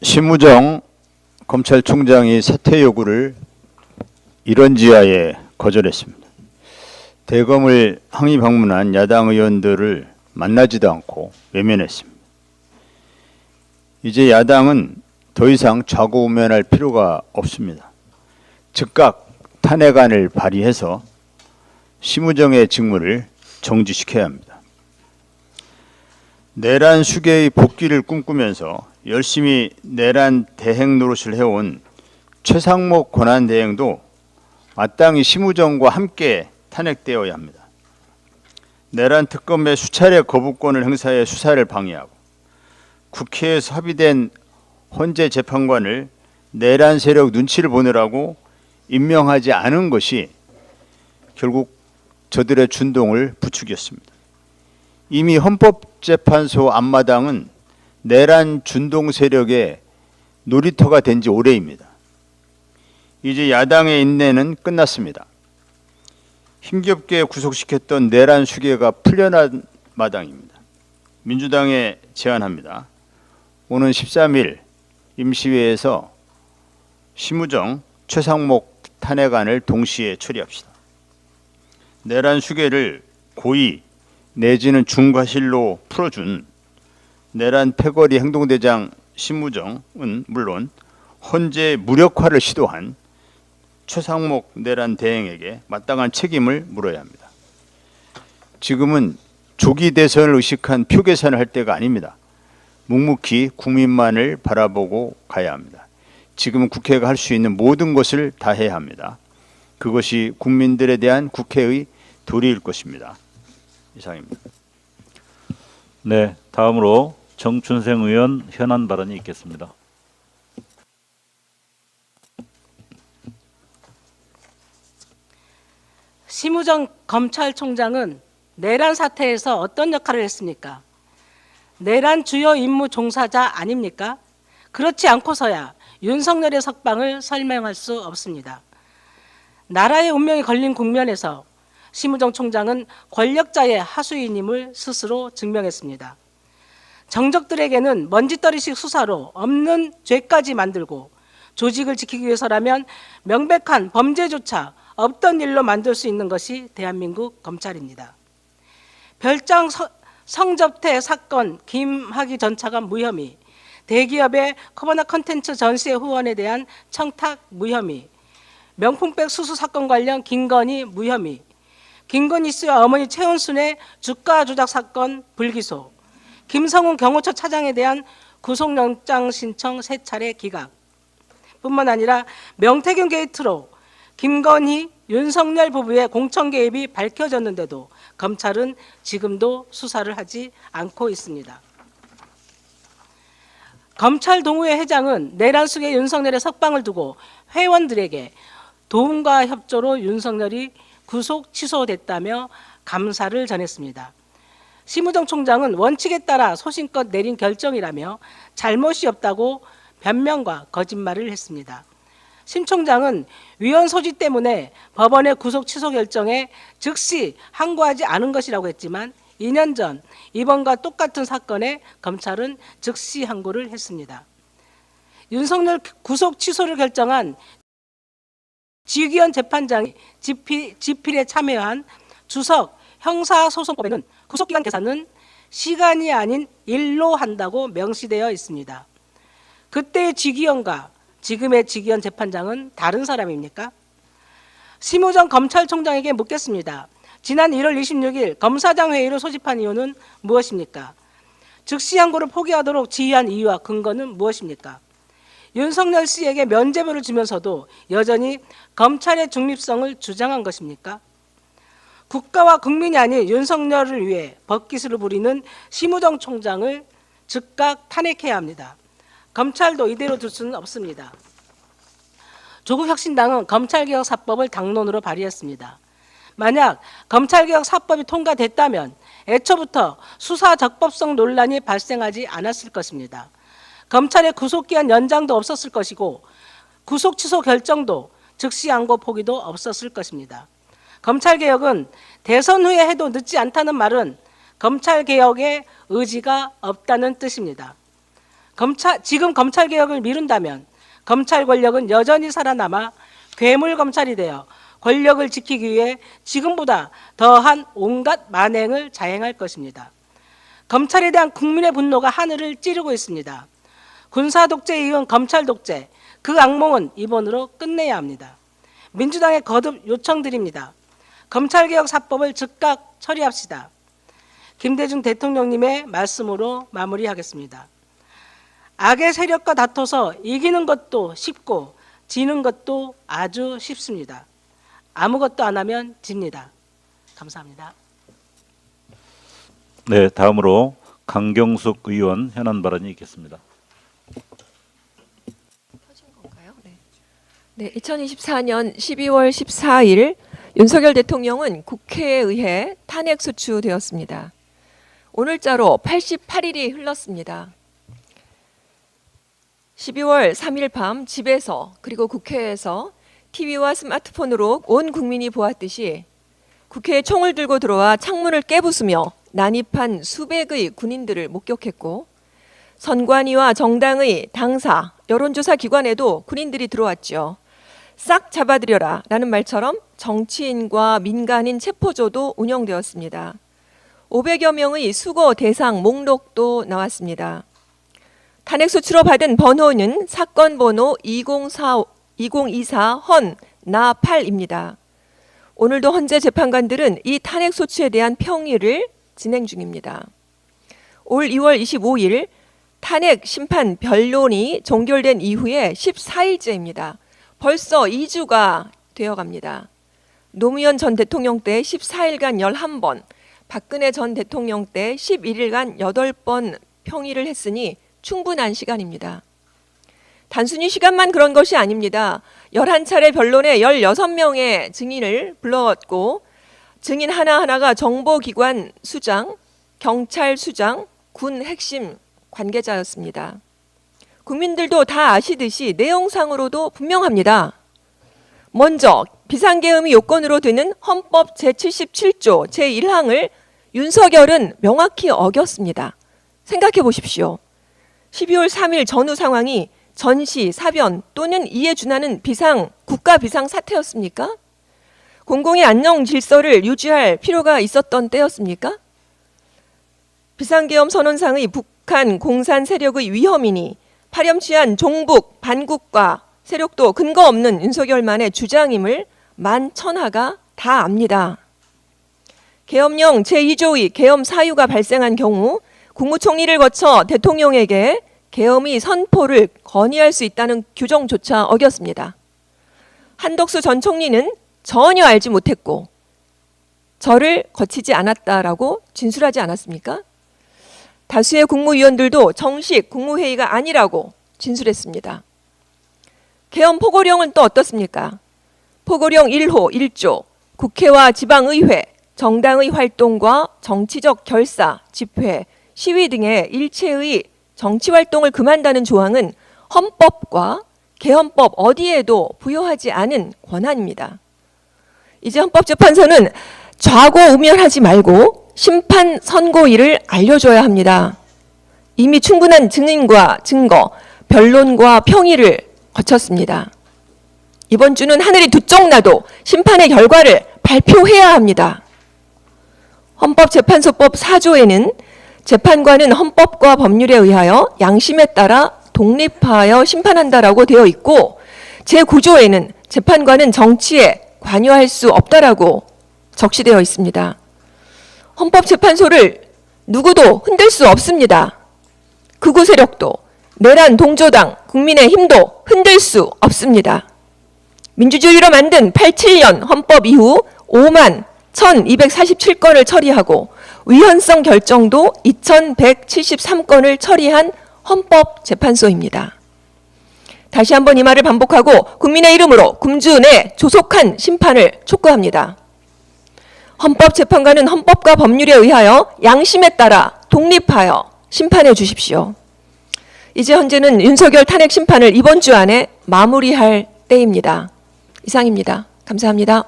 심우정 검찰총장이 사퇴 요구를 이런지하에 거절했습니다. 대검을 항의 방문한 야당 의원들을 만나지도 않고 외면했습니다. 이제 야당은 더 이상 좌고우면할 필요가 없습니다. 즉각 탄핵안을 발의해서 심우정의 직무를 정지시켜야 합니다. 내란 수계의 복귀를 꿈꾸면서 열심히 내란 대행 노릇을 해온 최상목 권한대행도 마땅히 심우정과 함께 탄핵되어야 합니다. 내란 특검의 수차례 거부권을 행사해 수사를 방해하고 국회에서 합의된 헌재 재판관을 내란 세력 눈치를 보느라고 임명하지 않은 것이 결국 저들의 준동을 부추겼습니다. 이미 헌법재판소 앞마당은 내란 준동 세력의 놀이터가 된 지 오래입니다. 이제 야당의 인내는 끝났습니다. 힘겹게 구속시켰던 내란 수괴가 풀려난 마당입니다. 민주당에 제안합니다. 오는 13일 임시회에서 심우정, 최상목 탄핵안을 동시에 처리합시다. 내란 수괴를 고의 내지는 중과실로 풀어준 내란 패거리 행동대장 심우정은 물론 헌재 무력화를 시도한 최상목 내란 대행에게 마땅한 책임을 물어야 합니다. 지금은 조기 대선을 의식한 표 계산을 할 때가 아닙니다. 묵묵히 국민만을 바라보고 가야 합니다. 지금은 국회가 할 수 있는 모든 것을 다 해야 합니다. 그것이 국민들에 대한 국회의 도리일 것입니다. 이상입니다. 네, 다음으로 정춘생 의원 현안 발언이 있겠습니다. 심우정 검찰총장은 내란 사태에서 어떤 역할을 했습니까? 내란 주요 임무 종사자 아닙니까? 그렇지 않고서야 윤석열의 석방을 설명할 수 없습니다. 나라의 운명이 걸린 국면에서 심우정 총장은 권력자의 하수인임을 스스로 증명했습니다. 정적들에게는 먼지떨이식 수사로 없는 죄까지 만들고 조직을 지키기 위해서라면 명백한 범죄조차 없던 일로 만들 수 있는 것이 대한민국 검찰입니다. 별장 성접대 사건 김학의 전 차관 무혐의, 대기업의 커버나 컨텐츠 전시회 후원에 대한 청탁 무혐의, 명품백 수수 사건 관련 김건희 무혐의, 김건희 씨와 어머니 최은순의 주가 조작 사건 불기소, 김성훈 경호처 차장에 대한 구속영장 신청 3차례 기각 뿐만 아니라 명태균 게이트로 김건희, 윤석열 부부의 공천 개입이 밝혀졌는데도 검찰은 지금도 수사를 하지 않고 있습니다. 검찰 동호회 회장은 내란 속의 윤석열의 석방을 두고 회원들에게 도움과 협조로 윤석열이 구속 취소됐다며 감사를 전했습니다. 심우정 총장은 원칙에 따라 소신껏 내린 결정이라며 잘못이 없다고 변명과 거짓말을 했습니다. 심 총장은 위헌 소지 때문에 법원의 구속 취소 결정에 즉시 항고하지 않은 것이라고 했지만 2년 전 이번과 똑같은 사건에 검찰은 즉시 항고를 했습니다. 윤석열 구속 취소를 결정한 지휘원 재판장이 집필에 참여한 주석 형사소송법에는 구속기간 계산은 시간이 아닌 일로 한다고 명시되어 있습니다. 그때의 지기현과 지금의 지기현 재판장은 다른 사람입니까? 심우정 검찰총장에게 묻겠습니다. 지난 1월 26일 검사장 회의를 소집한 이유는 무엇입니까? 즉시 항고를 포기하도록 지휘한 이유와 근거는 무엇입니까? 윤석열 씨에게 면죄부를 주면서도 여전히 검찰의 중립성을 주장한 것입니까? 국가와 국민이 아닌 윤석열을 위해 법기술을 부리는 심우정 총장을 즉각 탄핵해야 합니다. 검찰도 이대로 둘 수는 없습니다. 조국혁신당은 검찰개혁 4법을 당론으로 발의했습니다. 만약 검찰개혁 4법이 통과됐다면 애초부터 수사 적법성 논란이 발생하지 않았을 것입니다. 검찰의 구속기한 연장도 없었을 것이고 구속 취소 결정도 즉시 항고 포기도 없었을 것입니다. 검찰개혁은 대선 후에 해도 늦지 않다는 말은 검찰개혁의 의지가 없다는 뜻입니다. 지금 검찰 개혁을 미룬다면 검찰 권력은 여전히 살아남아 괴물 검찰이 되어 권력을 지키기 위해 지금보다 더한 온갖 만행을 자행할 것입니다. 검찰에 대한 국민의 분노가 하늘을 찌르고 있습니다. 군사 독재에 이은 검찰 독재, 그 악몽은 이번으로 끝내야 합니다. 민주당에 거듭 요청드립니다. 검찰개혁 4법을 즉각 처리합시다. 김대중 대통령님의 말씀으로 마무리하겠습니다. 악의 세력과 다퉈서 이기는 것도 쉽고 지는 것도 아주 쉽습니다. 아무것도 안 하면 집니다. 감사합니다. 네, 다음으로 강경숙 의원 현안 발언이 있겠습니다. 네, 2024년 12월 14일 윤석열 대통령은 국회에 의해 탄핵 소추되었습니다. 오늘자로 88일이 흘렀습니다. 12월 3일 밤 집에서 그리고 국회에서 TV와 스마트폰으로 온 국민이 보았듯이 국회에 총을 들고 들어와 창문을 깨부수며 난입한 수백의 군인들을 목격했고, 선관위와 정당의 당사, 여론조사 기관에도 군인들이 들어왔죠. 싹 잡아들여라 라는 말처럼 정치인과 민간인 체포조도 운영되었습니다. 500여 명의 수거 대상 목록도 나왔습니다. 탄핵 소추로 받은 번호는 사건 번호 2024헌 나8입니다. 오늘도 헌재 재판관들은 이 탄핵 소추에 대한 평의를 진행 중입니다. 올 2월 25일 탄핵 심판 변론이 종결된 이후에 14일째입니다. 벌써 2주가 되어갑니다. 노무현 전 대통령 때 14일간 11번, 박근혜 전 대통령 때 11일간 8번 평의를 했으니 충분한 시간입니다. 단순히 시간만 그런 것이 아닙니다. 11차례 변론에 16명의 증인을 불러왔고, 증인 하나하나가 정보기관 수장, 경찰 수장, 군 핵심 관계자였습니다. 국민들도 다 아시듯이 내용상으로도 분명합니다. 먼저 비상계엄이 요건으로 드는 헌법 제77조 제1항을 윤석열은 명확히 어겼습니다. 생각해 보십시오. 12월 3일 전후 상황이 전시, 사변 또는 이에 준하는 국가 비상 사태였습니까? 공공의 안녕 질서를 유지할 필요가 있었던 때였습니까? 비상계엄 선언상의 북한 공산 세력의 위험이니 파렴치한 종북, 반국가 세력도 근거 없는 윤석열만의 주장임을 만천하가 다 압니다. 계엄령 제2조의 계엄 사유가 발생한 경우 국무총리를 거쳐 대통령에게 계엄의 선포를 건의할 수 있다는 규정조차 어겼습니다. 한덕수 전 총리는 전혀 알지 못했고 저를 거치지 않았다라고 진술하지 않았습니까? 다수의 국무위원들도 정식 국무회의가 아니라고 진술했습니다. 계엄 포고령은 또 어떻습니까? 포고령 1호 1조 국회와 지방의회, 정당의 활동과 정치적 결사, 집회, 시위 등의 일체의 정치활동을 금한다는 조항은 헌법과 개헌법 어디에도 부여하지 않은 권한입니다. 이제 헌법재판소는 좌고우면하지 말고 심판 선고일을 알려줘야 합니다. 이미 충분한 증인과 증거, 변론과 평의를 거쳤습니다. 이번 주는 하늘이 두 쪽 나도 심판의 결과를 발표해야 합니다. 헌법재판소법 4조에는 재판관은 헌법과 법률에 의하여 양심에 따라 독립하여 심판한다라고 되어 있고, 제9조에는 재판관은 정치에 관여할 수 없다라고 적시되어 있습니다. 헌법재판소를 누구도 흔들 수 없습니다. 극우 세력도, 내란 동조당, 국민의힘도 흔들 수 없습니다. 민주주의로 만든 87년 헌법 이후 5만 1247건을 처리하고 위헌성 결정도 2173건을 처리한 헌법재판소입니다. 다시 한번 이 말을 반복하고 국민의 이름으로 금주 내 조속한 심판을 촉구합니다. 헌법재판관은 헌법과 법률에 의하여 양심에 따라 독립하여 심판해 주십시오. 이제 현재는 윤석열 탄핵 심판을 이번 주 안에 마무리할 때입니다. 이상입니다. 감사합니다.